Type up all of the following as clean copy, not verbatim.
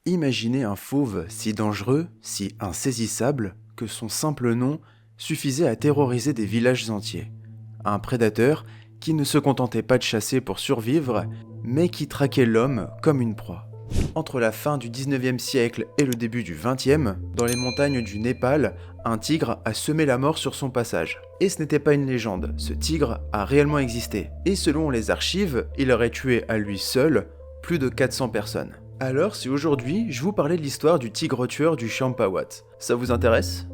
Imaginez un fauve si dangereux, si insaisissable, que son simple nom suffisait à terroriser des villages entiers. Un prédateur qui ne se contentait pas de chasser pour survivre, mais qui traquait l'homme comme une proie. Entre la fin du 19e siècle et le début du 20e, dans les montagnes du Népal, un tigre a semé la mort sur son passage. Et ce n'était pas une légende, ce tigre a réellement existé. Et selon les archives, il aurait tué à lui seul plus de 400 personnes. Alors si aujourd'hui je vous parlais de l'histoire du tigre tueur du Champawat, ça vous intéresse ?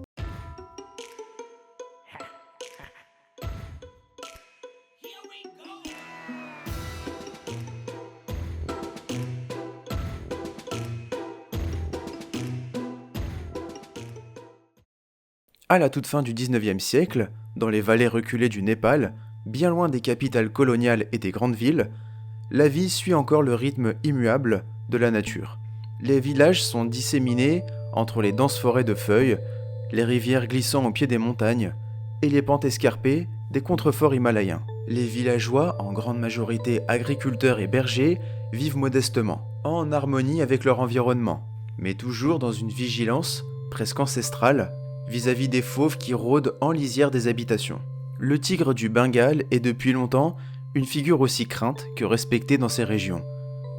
À la toute fin du 19e siècle, dans les vallées reculées du Népal, bien loin des capitales coloniales et des grandes villes, la vie suit encore le rythme immuable de la nature. Les villages sont disséminés entre les denses forêts de feuilles, les rivières glissant au pied des montagnes et les pentes escarpées des contreforts himalayens. Les villageois, en grande majorité agriculteurs et bergers, vivent modestement, en harmonie avec leur environnement, mais toujours dans une vigilance presque ancestrale vis-à-vis des fauves qui rôdent en lisière des habitations. Le tigre du Bengale est depuis longtemps une figure aussi crainte que respectée dans ces régions.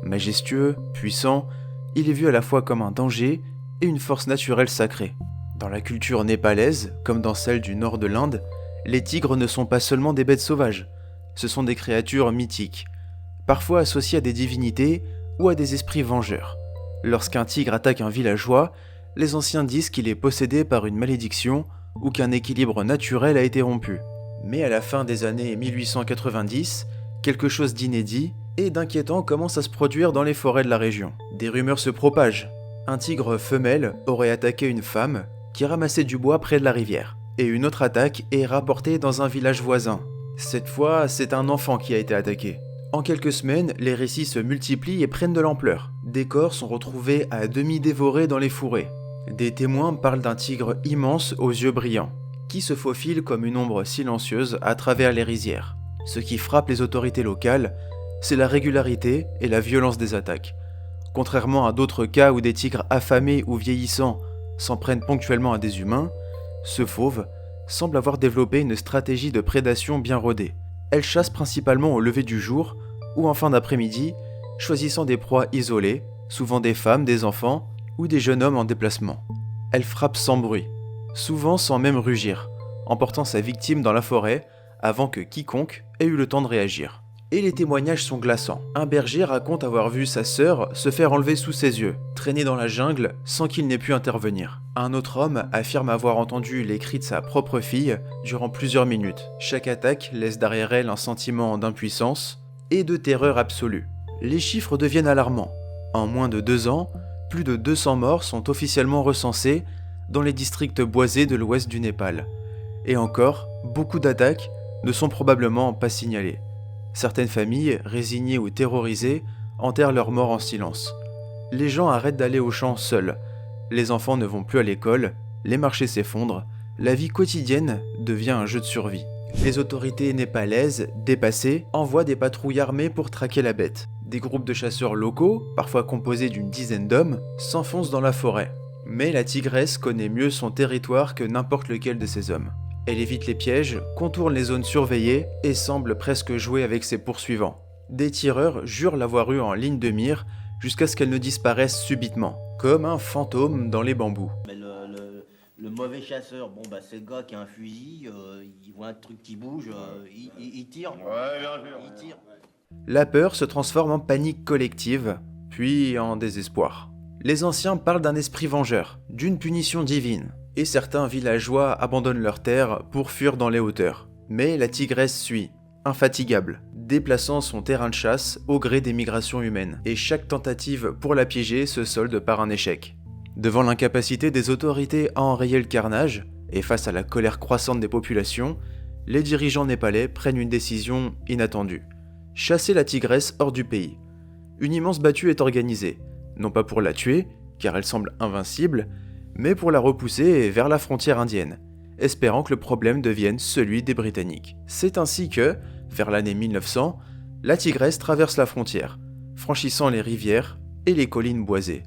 Majestueux, puissant, il est vu à la fois comme un danger et une force naturelle sacrée. Dans la culture népalaise, comme dans celle du nord de l'Inde, les tigres ne sont pas seulement des bêtes sauvages, ce sont des créatures mythiques, parfois associées à des divinités ou à des esprits vengeurs. Lorsqu'un tigre attaque un villageois, les anciens disent qu'il est possédé par une malédiction ou qu'un équilibre naturel a été rompu. Mais à la fin des années 1890, quelque chose d'inédit et d'inquiétant commence à se produire dans les forêts de la région. Des rumeurs se propagent. Un tigre femelle aurait attaqué une femme qui ramassait du bois près de la rivière. Et une autre attaque est rapportée dans un village voisin. Cette fois, c'est un enfant qui a été attaqué. En quelques semaines, les récits se multiplient et prennent de l'ampleur. Des corps sont retrouvés à demi dévorés dans les fourrés. Des témoins parlent d'un tigre immense aux yeux brillants, qui se faufile comme une ombre silencieuse à travers les rizières. Ce qui frappe les autorités locales, c'est la régularité et la violence des attaques. Contrairement à d'autres cas où des tigres affamés ou vieillissants s'en prennent ponctuellement à des humains, ce fauve semble avoir développé une stratégie de prédation bien rodée. Elle chasse principalement au lever du jour ou en fin d'après-midi, choisissant des proies isolées, souvent des femmes, des enfants ou des jeunes hommes en déplacement. Elle frappe sans bruit, souvent sans même rugir, emportant sa victime dans la forêt avant que quiconque ait eu le temps de réagir. Et les témoignages sont glaçants. Un berger raconte avoir vu sa sœur se faire enlever sous ses yeux, traîner dans la jungle sans qu'il n'ait pu intervenir. Un autre homme affirme avoir entendu les cris de sa propre fille durant plusieurs minutes. Chaque attaque laisse derrière elle un sentiment d'impuissance et de terreur absolue. Les chiffres deviennent alarmants. En moins de 2 ans, plus de 200 morts sont officiellement recensés dans les districts boisés de l'ouest du Népal. Et encore, beaucoup d'attaques ne sont probablement pas signalées. Certaines familles, résignées ou terrorisées, enterrent leurs morts en silence. Les gens arrêtent d'aller au champ seuls. Les enfants ne vont plus à l'école, les marchés s'effondrent, la vie quotidienne devient un jeu de survie. Les autorités népalaises, dépassées, envoient des patrouilles armées pour traquer la bête. Des groupes de chasseurs locaux, parfois composés d'une dizaine d'hommes, s'enfoncent dans la forêt. Mais la tigresse connaît mieux son territoire que n'importe lequel de ses hommes. Elle évite les pièges, contourne les zones surveillées et semble presque jouer avec ses poursuivants. Des tireurs jurent l'avoir eue en ligne de mire jusqu'à ce qu'elle ne disparaisse subitement, comme un fantôme dans les bambous. Mais le mauvais chasseur, c'est le gars qui a un fusil, il voit un truc qui bouge, il tire. Ouais, bien sûr. Il tire. La peur se transforme en panique collective, puis en désespoir. Les anciens parlent d'un esprit vengeur, d'une punition divine, et certains villageois abandonnent leurs terres pour fuir dans les hauteurs. Mais la tigresse suit, infatigable, déplaçant son terrain de chasse au gré des migrations humaines, et chaque tentative pour la piéger se solde par un échec. Devant l'incapacité des autorités à enrayer le carnage, et face à la colère croissante des populations, les dirigeants népalais prennent une décision inattendue. Chasser la tigresse hors du pays. Une immense battue est organisée, non pas pour la tuer, car elle semble invincible, mais pour la repousser vers la frontière indienne, espérant que le problème devienne celui des Britanniques. C'est ainsi que, vers l'année 1900, la tigresse traverse la frontière, franchissant les rivières et les collines boisées.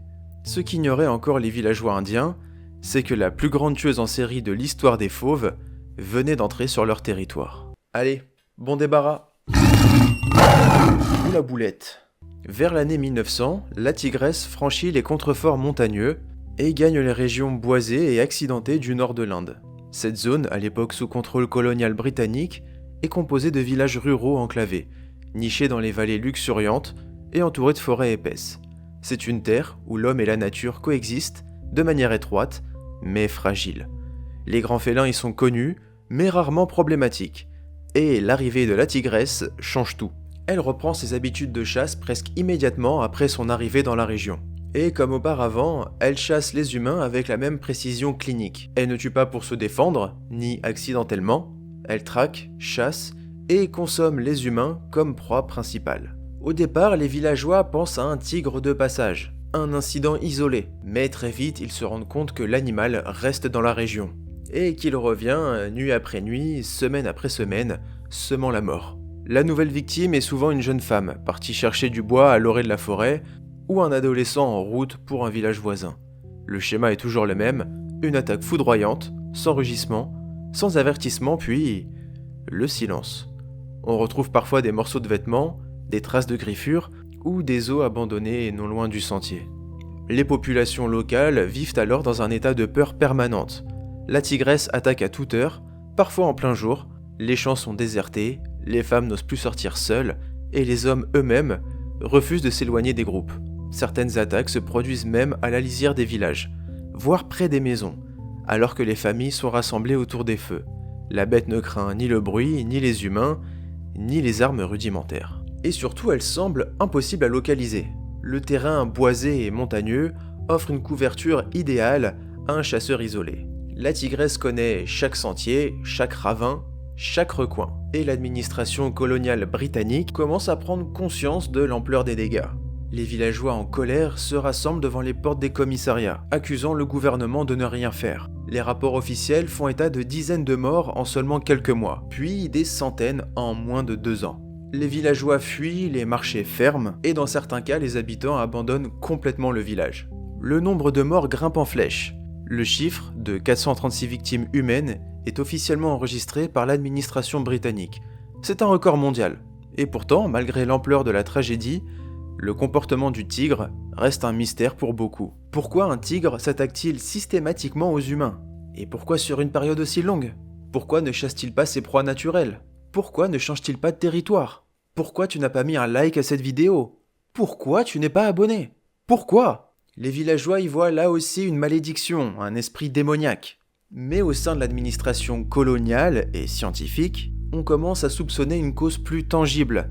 Ce qu'ignoraient encore les villageois indiens, c'est que la plus grande tueuse en série de l'histoire des fauves venait d'entrer sur leur territoire. Allez, bon débarras. Ou la boulette. Vers l'année 1900, la Tigresse franchit les contreforts montagneux et gagne les régions boisées et accidentées du nord de l'Inde. Cette zone, à l'époque sous contrôle colonial britannique, est composée de villages ruraux enclavés, nichés dans les vallées luxuriantes et entourés de forêts épaisses. C'est une terre où l'homme et la nature coexistent de manière étroite, mais fragile. Les grands félins y sont connus, mais rarement problématiques. Et l'arrivée de la Tigresse change tout. Elle reprend ses habitudes de chasse presque immédiatement après son arrivée dans la région. Et comme auparavant, elle chasse les humains avec la même précision clinique. Elle ne tue pas pour se défendre, ni accidentellement. Elle traque, chasse et consomme les humains comme proie principale. Au départ, les villageois pensent à un tigre de passage, un incident isolé, mais très vite ils se rendent compte que l'animal reste dans la région, et qu'il revient nuit après nuit, semaine après semaine, semant la mort. La nouvelle victime est souvent une jeune femme, partie chercher du bois à l'orée de la forêt, ou un adolescent en route pour un village voisin. Le schéma est toujours le même, une attaque foudroyante, sans rugissement, sans avertissement, puis le silence. On retrouve parfois des morceaux de vêtements, des traces de griffures, ou des os abandonnés non loin du sentier. Les populations locales vivent alors dans un état de peur permanente. La tigresse attaque à toute heure, parfois en plein jour, les champs sont désertés, les femmes n'osent plus sortir seules, et les hommes eux-mêmes refusent de s'éloigner des groupes. Certaines attaques se produisent même à la lisière des villages, voire près des maisons, alors que les familles sont rassemblées autour des feux. La bête ne craint ni le bruit, ni les humains, ni les armes rudimentaires. Et surtout, elle semble impossible à localiser. Le terrain boisé et montagneux offre une couverture idéale à un chasseur isolé. La tigresse connaît chaque sentier, chaque ravin, chaque recoin. Et l'administration coloniale britannique commence à prendre conscience de l'ampleur des dégâts. Les villageois en colère se rassemblent devant les portes des commissariats, accusant le gouvernement de ne rien faire. Les rapports officiels font état de dizaines de morts en seulement quelques mois, puis des centaines en moins de 2 ans. Les villageois fuient, les marchés ferment, et dans certains cas, les habitants abandonnent complètement le village. Le nombre de morts grimpe en flèche. Le chiffre de 436 victimes humaines est officiellement enregistré par l'administration britannique. C'est un record mondial. Et pourtant, malgré l'ampleur de la tragédie, le comportement du tigre reste un mystère pour beaucoup. Pourquoi un tigre s'attaque-t-il systématiquement aux humains? Et pourquoi sur une période aussi longue? Pourquoi ne chasse-t-il pas ses proies naturelles? Pourquoi ne change-t-il pas de territoire? Pourquoi tu n'as pas mis un like à cette vidéo? Pourquoi tu n'es pas abonné? Pourquoi? Les villageois y voient là aussi une malédiction, un esprit démoniaque. Mais au sein de l'administration coloniale et scientifique, on commence à soupçonner une cause plus tangible,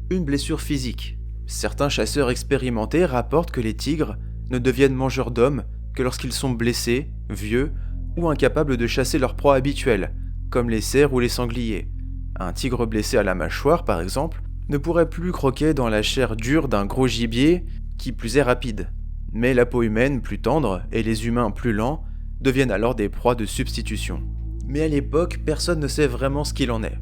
une blessure physique. Certains chasseurs expérimentés rapportent que les tigres ne deviennent mangeurs d'hommes que lorsqu'ils sont blessés, vieux ou incapables de chasser leur proie habituelle, comme les cerfs ou les sangliers. Un tigre blessé à la mâchoire, par exemple, ne pourrait plus croquer dans la chair dure d'un gros gibier, qui plus est rapide. Mais la peau humaine, plus tendre, et les humains plus lents, deviennent alors des proies de substitution. Mais à l'époque, personne ne sait vraiment ce qu'il en est.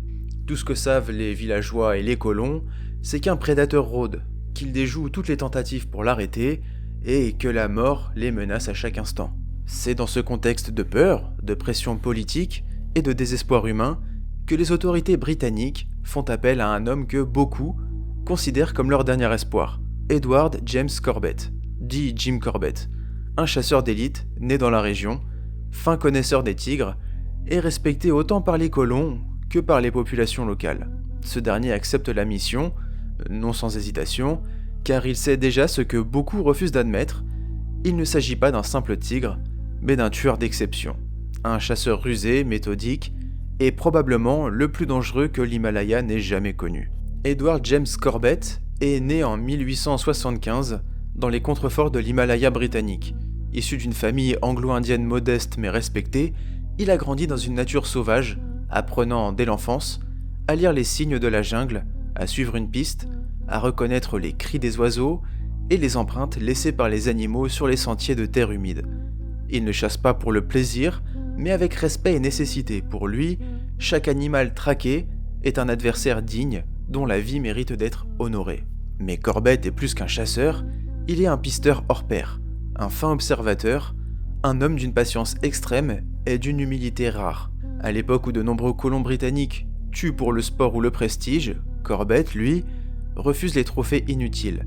Tout ce que savent les villageois et les colons, c'est qu'un prédateur rôde, qu'il déjoue toutes les tentatives pour l'arrêter, et que la mort les menace à chaque instant. C'est dans ce contexte de peur, de pression politique et de désespoir humain que les autorités britanniques font appel à un homme que beaucoup considèrent comme leur dernier espoir, Edward James Corbett, dit Jim Corbett, un chasseur d'élite né dans la région, fin connaisseur des tigres, et respecté autant par les colons que par les populations locales. Ce dernier accepte la mission, non sans hésitation, car il sait déjà ce que beaucoup refusent d'admettre, il ne s'agit pas d'un simple tigre, mais d'un tueur d'exception, un chasseur rusé, méthodique, et probablement le plus dangereux que l'Himalaya n'ait jamais connu. Edward James Corbett est né en 1875 dans les contreforts de l'Himalaya britannique. Issu d'une famille anglo-indienne modeste mais respectée, il a grandi dans une nature sauvage, apprenant dès l'enfance à lire les signes de la jungle, à suivre une piste, à reconnaître les cris des oiseaux et les empreintes laissées par les animaux sur les sentiers de terre humide. Il ne chasse pas pour le plaisir, mais avec respect et nécessité. Pour lui, chaque animal traqué est un adversaire digne dont la vie mérite d'être honorée. Mais Corbett est plus qu'un chasseur, il est un pisteur hors pair, Un fin observateur, un homme d'une patience extrême et d'une humilité rare. À l'époque où de nombreux colons britanniques tuent pour le sport ou le prestige, Corbett, lui, refuse les trophées inutiles.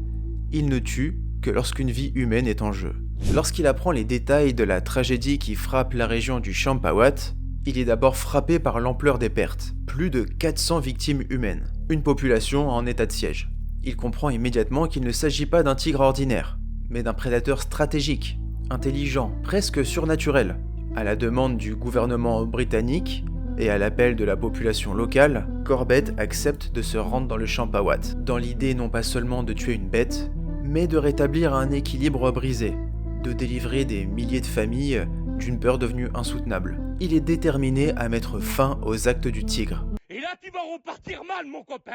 Il ne tue que lorsqu'une vie humaine est en jeu. Lorsqu'il apprend les détails de la tragédie qui frappe la région du Champawat, il est d'abord frappé par l'ampleur des pertes. Plus de 400 victimes humaines. Une population en état de siège. Il comprend immédiatement qu'il ne s'agit pas d'un tigre ordinaire, mais d'un prédateur stratégique, intelligent, presque surnaturel. À la demande du gouvernement britannique et à l'appel de la population locale, Corbett accepte de se rendre dans le Champawat, dans l'idée non pas seulement de tuer une bête, mais de rétablir un équilibre brisé, de délivrer des milliers de familles d'une peur devenue insoutenable. Il est déterminé à mettre fin aux actes du tigre. Et là, tu vas repartir mal, mon copain.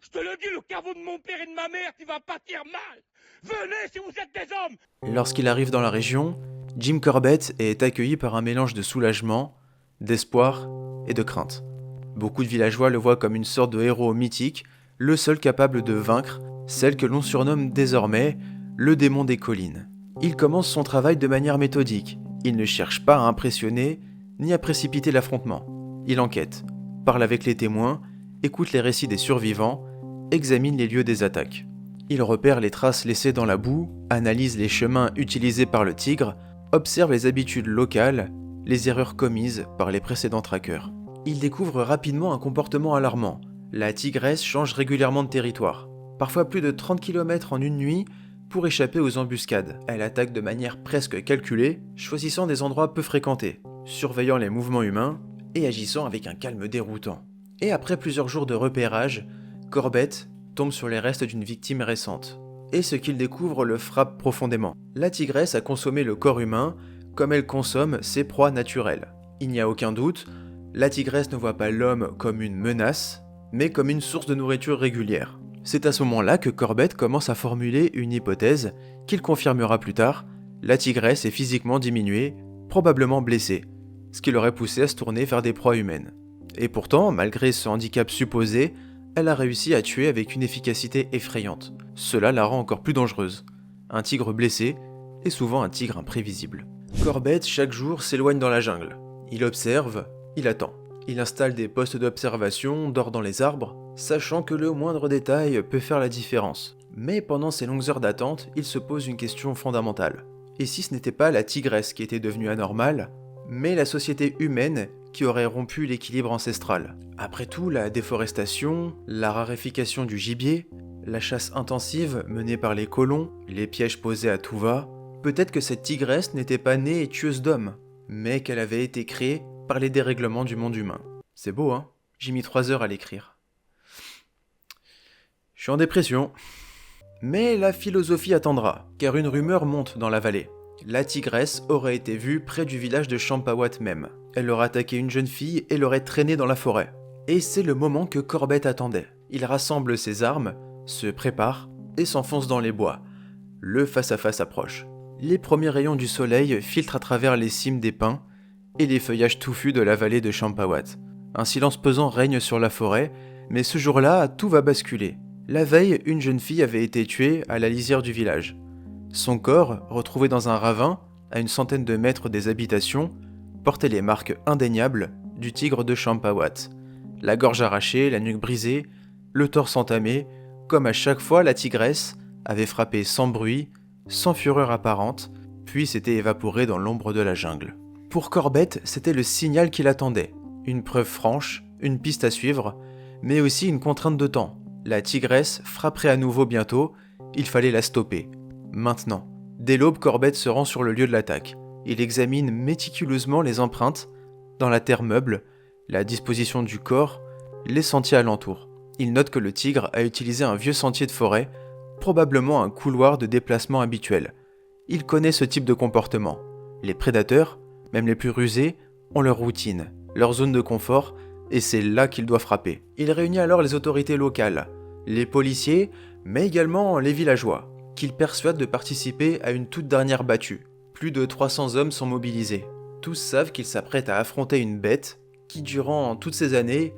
Je te le dis, le caveau de mon père et de ma mère, tu vas partir mal. Venez si vous êtes des hommes. Lorsqu'il arrive dans la région, Jim Corbett est accueilli par un mélange de soulagement, d'espoir et de crainte. Beaucoup de villageois le voient comme une sorte de héros mythique, le seul capable de vaincre celle que l'on surnomme désormais le démon des collines. Il commence son travail de manière méthodique. Il ne cherche pas à impressionner ni à précipiter l'affrontement. Il enquête, parle avec les témoins, écoute les récits des survivants, examine les lieux des attaques. Il repère les traces laissées dans la boue, analyse les chemins utilisés par le tigre, observe les habitudes locales, les erreurs commises par les précédents traqueurs. Il découvre rapidement un comportement alarmant. La tigresse change régulièrement de territoire, parfois plus de 30 km en une nuit, pour échapper aux embuscades. Elle attaque de manière presque calculée, choisissant des endroits peu fréquentés, surveillant les mouvements humains et agissant avec un calme déroutant. Et après plusieurs jours de repérage, Corbett tombe sur les restes d'une victime récente. Et ce qu'il découvre le frappe profondément. La tigresse a consommé le corps humain comme elle consomme ses proies naturelles. Il n'y a aucun doute, la tigresse ne voit pas l'homme comme une menace, mais comme une source de nourriture régulière. C'est à ce moment-là que Corbett commence à formuler une hypothèse qu'il confirmera plus tard. La tigresse est physiquement diminuée, probablement blessée, ce qui l'aurait poussé à se tourner vers des proies humaines. Et pourtant, malgré ce handicap supposé, elle a réussi à tuer avec une efficacité effrayante. Cela la rend encore plus dangereuse. Un tigre blessé est souvent un tigre imprévisible. Corbett, chaque jour, s'éloigne dans la jungle. Il observe, il attend. Il installe des postes d'observation, dort dans les arbres, sachant que le moindre détail peut faire la différence. Mais pendant ces longues heures d'attente, il se pose une question fondamentale. Et si ce n'était pas la tigresse qui était devenue anormale, mais la société humaine qui aurait rompu l'équilibre ancestral? Après tout, la déforestation, la raréfaction du gibier, la chasse intensive menée par les colons, les pièges posés à tout va, peut-être que cette tigresse n'était pas née et tueuse d'hommes, mais qu'elle avait été créée par les dérèglements du monde humain. C'est beau, hein? J'ai mis 3 heures à l'écrire. Je suis en dépression. Mais la philosophie attendra, car une rumeur monte dans la vallée. La tigresse aurait été vue près du village de Champawat même. Elle aurait attaqué une jeune fille et l'aurait traînée dans la forêt. Et c'est le moment que Corbett attendait. Il rassemble ses armes, se prépare et s'enfonce dans les bois. Le face-à-face approche. Les premiers rayons du soleil filtrent à travers les cimes des pins et les feuillages touffus de la vallée de Champawat. Un silence pesant règne sur la forêt, mais ce jour-là, tout va basculer. La veille, une jeune fille avait été tuée à la lisière du village. Son corps, retrouvé dans un ravin, à une centaine de mètres des habitations, portait les marques indéniables du tigre de Champawat. La gorge arrachée, la nuque brisée, le torse entamé, comme à chaque fois la tigresse avait frappé sans bruit, sans fureur apparente, puis s'était évaporée dans l'ombre de la jungle. Pour Corbett, c'était le signal qu'il attendait. Une preuve franche, une piste à suivre, mais aussi une contrainte de temps. La tigresse frapperait à nouveau bientôt, il fallait la stopper. Maintenant. Dès l'aube, Corbett se rend sur le lieu de l'attaque. Il examine méticuleusement les empreintes, dans la terre meuble, la disposition du corps, les sentiers alentours. Il note que le tigre a utilisé un vieux sentier de forêt, probablement un couloir de déplacement habituel. Il connaît ce type de comportement. Les prédateurs, même les plus rusés, ont leur routine, leur zone de confort, et c'est là qu'il doit frapper. Il réunit alors les autorités locales, les policiers, mais également les villageois, qu'il persuade de participer à une toute dernière battue. Plus de 300 hommes sont mobilisés. Tous savent qu'ils s'apprêtent à affronter une bête qui, durant toutes ces années,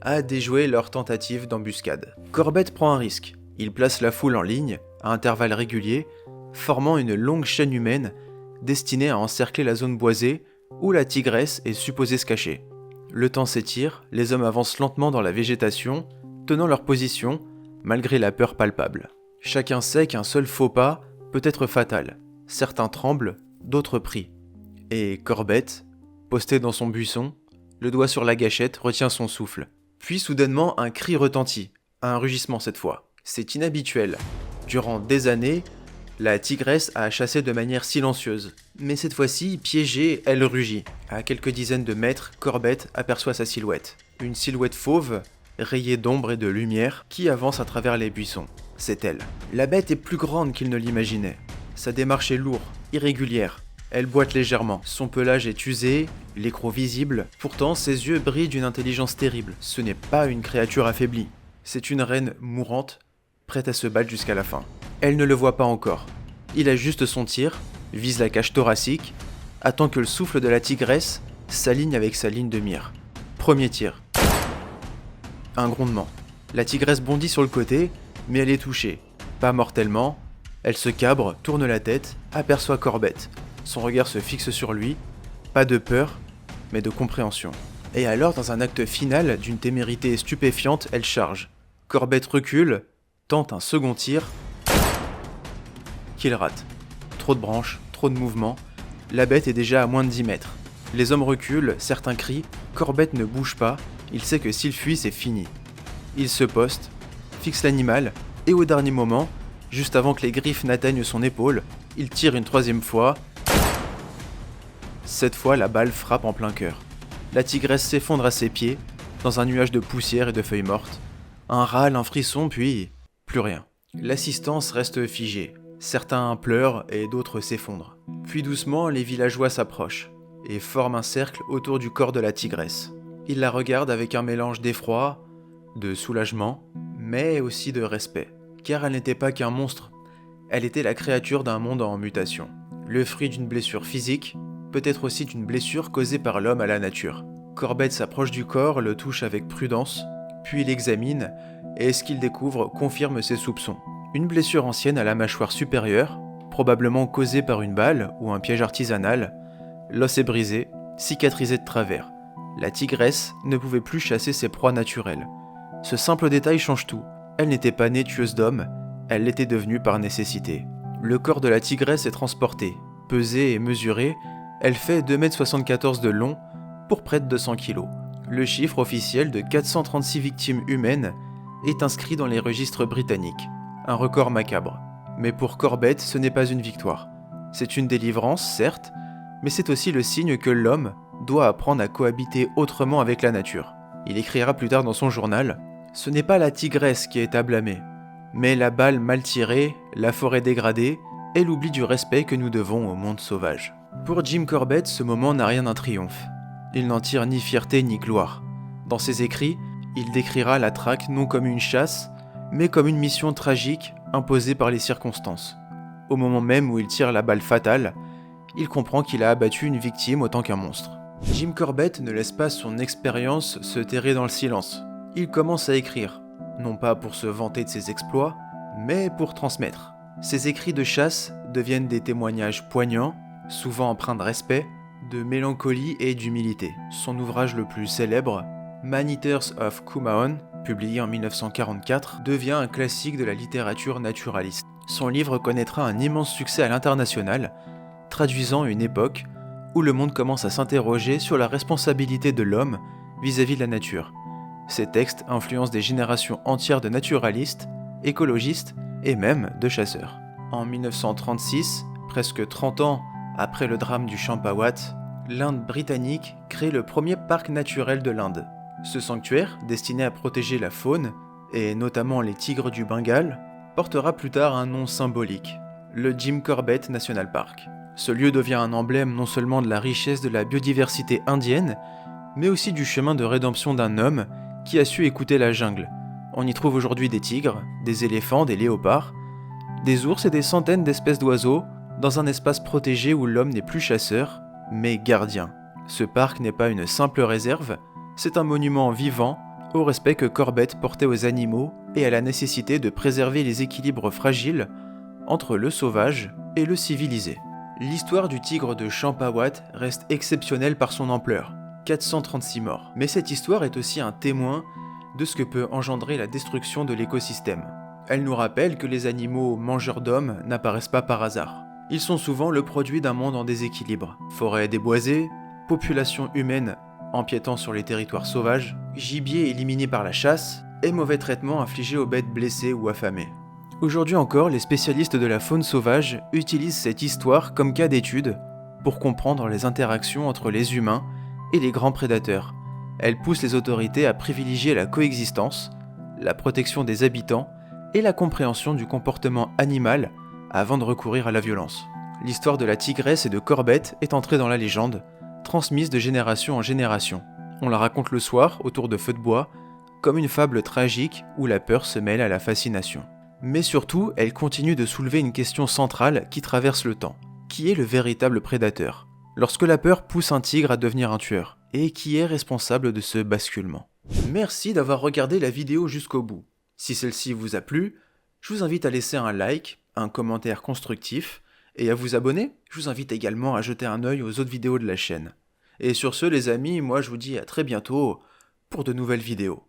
a déjoué leur tentative d'embuscade. Corbett prend un risque. Il place la foule en ligne, à intervalles réguliers, formant une longue chaîne humaine destinée à encercler la zone boisée où la tigresse est supposée se cacher. Le temps s'étire, les hommes avancent lentement dans la végétation, tenant leur position malgré la peur palpable. Chacun sait qu'un seul faux pas peut être fatal. Certains tremblent, d'autres prient. Et Corbett, posté dans son buisson, le doigt sur la gâchette, retient son souffle. Puis soudainement, un cri retentit, un rugissement cette fois. C'est inhabituel. Durant des années, la tigresse a chassé de manière silencieuse. Mais cette fois-ci, piégée, elle rugit. À quelques dizaines de mètres, Corbett aperçoit sa silhouette. Une silhouette fauve, rayée d'ombre et de lumière, qui avance à travers les buissons. C'est elle. La bête est plus grande qu'il ne l'imaginait. Sa démarche est lourde, irrégulière. Elle boite légèrement. Son pelage est usé, l'écrou visible. Pourtant, ses yeux brillent d'une intelligence terrible. Ce n'est pas une créature affaiblie. C'est une reine mourante, prête à se battre jusqu'à la fin. Elle ne le voit pas encore. Il ajuste son tir, vise la cage thoracique, attend que le souffle de la tigresse s'aligne avec sa ligne de mire. Premier tir. Un grondement. La tigresse bondit sur le côté, mais elle est touchée. Pas mortellement. Elle se cabre, tourne la tête, aperçoit Corbett. Son regard se fixe sur lui. Pas de peur, mais de compréhension. Et alors, dans un acte final d'une témérité stupéfiante, elle charge. Corbett recule, tente un second tir, qu'il rate. Trop de branches, trop de mouvements. La bête est déjà à moins de 10 mètres. Les hommes reculent, certains crient. Corbett ne bouge pas. Il sait que s'il fuit, c'est fini. Il se poste, fixe l'animal, et au dernier moment, juste avant que les griffes n'atteignent son épaule, il tire une troisième fois. Cette fois, la balle frappe en plein cœur. La tigresse s'effondre à ses pieds, dans un nuage de poussière et de feuilles mortes. Un râle, un frisson, puis plus rien. L'assistance reste figée. Certains pleurent et d'autres s'effondrent. Puis doucement, les villageois s'approchent et forment un cercle autour du corps de la tigresse. Ils la regardent avec un mélange d'effroi, de soulagement, mais aussi de respect. Car elle n'était pas qu'un monstre, elle était la créature d'un monde en mutation. Le fruit d'une blessure physique, peut-être aussi d'une blessure causée par l'homme à la nature. Corbett s'approche du corps, le touche avec prudence, puis l'examine, et ce qu'il découvre confirme ses soupçons. Une blessure ancienne à la mâchoire supérieure, probablement causée par une balle ou un piège artisanal. L'os est brisé, cicatrisé de travers. La tigresse ne pouvait plus chasser ses proies naturelles. Ce simple détail change tout. Elle n'était pas née tueuse d'hommes, elle l'était devenue par nécessité. Le corps de la tigresse est transporté. Pesée et mesurée, elle fait 2,74 m de long pour près de 200 kg. Le chiffre officiel de 436 victimes humaines est inscrit dans les registres britanniques. Un record macabre. Mais pour Corbett, ce n'est pas une victoire. C'est une délivrance, certes, mais c'est aussi le signe que l'homme doit apprendre à cohabiter autrement avec la nature. Il écrira plus tard dans son journal « Ce n'est pas la tigresse qui est à blâmer, mais la balle mal tirée, la forêt dégradée et l'oubli du respect que nous devons au monde sauvage. » Pour Jim Corbett, ce moment n'a rien d'un triomphe. Il n'en tire ni fierté ni gloire. Dans ses écrits, il décrira la traque non comme une chasse, mais comme une mission tragique imposée par les circonstances. Au moment même où il tire la balle fatale, il comprend qu'il a abattu une victime autant qu'un monstre. Jim Corbett ne laisse pas son expérience se terrer dans le silence. Il commence à écrire, non pas pour se vanter de ses exploits, mais pour transmettre. Ses écrits de chasse deviennent des témoignages poignants, souvent empreints de respect, de mélancolie et d'humilité. Son ouvrage le plus célèbre, Man-Eaters of Kumaon, publié en 1944, devient un classique de la littérature naturaliste. Son livre connaîtra un immense succès à l'international, traduisant une époque où le monde commence à s'interroger sur la responsabilité de l'homme vis-à-vis de la nature. Ces textes influencent des générations entières de naturalistes, écologistes et même de chasseurs. En 1936, presque 30 ans après le drame du Champawat, l'Inde britannique crée le premier parc naturel de l'Inde. Ce sanctuaire, destiné à protéger la faune, et notamment les tigres du Bengale, portera plus tard un nom symbolique, le Jim Corbett National Park. Ce lieu devient un emblème non seulement de la richesse de la biodiversité indienne, mais aussi du chemin de rédemption d'un homme qui a su écouter la jungle. On y trouve aujourd'hui des tigres, des éléphants, des léopards, des ours et des centaines d'espèces d'oiseaux dans un espace protégé où l'homme n'est plus chasseur, mais gardien. Ce parc n'est pas une simple réserve, c'est un monument vivant au respect que Corbett portait aux animaux et à la nécessité de préserver les équilibres fragiles entre le sauvage et le civiliser. L'histoire du tigre de Champawat reste exceptionnelle par son ampleur, 436 morts. Mais cette histoire est aussi un témoin de ce que peut engendrer la destruction de l'écosystème. Elle nous rappelle que les animaux mangeurs d'hommes n'apparaissent pas par hasard. Ils sont souvent le produit d'un monde en déséquilibre. Forêts déboisées, population humaine empiétant sur les territoires sauvages, gibier éliminé par la chasse, et mauvais traitements infligés aux bêtes blessées ou affamées. Aujourd'hui encore, les spécialistes de la faune sauvage utilisent cette histoire comme cas d'étude pour comprendre les interactions entre les humains et les grands prédateurs. Elle pousse les autorités à privilégier la coexistence, la protection des habitants et la compréhension du comportement animal avant de recourir à la violence. L'histoire de la tigresse et de Corbett est entrée dans la légende, transmise de génération en génération. On la raconte le soir, autour de feux de bois, comme une fable tragique où la peur se mêle à la fascination. Mais surtout, elle continue de soulever une question centrale qui traverse le temps. Qui est le véritable prédateur ? Lorsque la peur pousse un tigre à devenir un tueur, et qui est responsable de ce basculement ? Merci d'avoir regardé la vidéo jusqu'au bout. Si celle-ci vous a plu, je vous invite à laisser un like, un commentaire constructif, et à vous abonner. Je vous invite également à jeter un œil aux autres vidéos de la chaîne. Et sur ce les amis, moi je vous dis à très bientôt pour de nouvelles vidéos.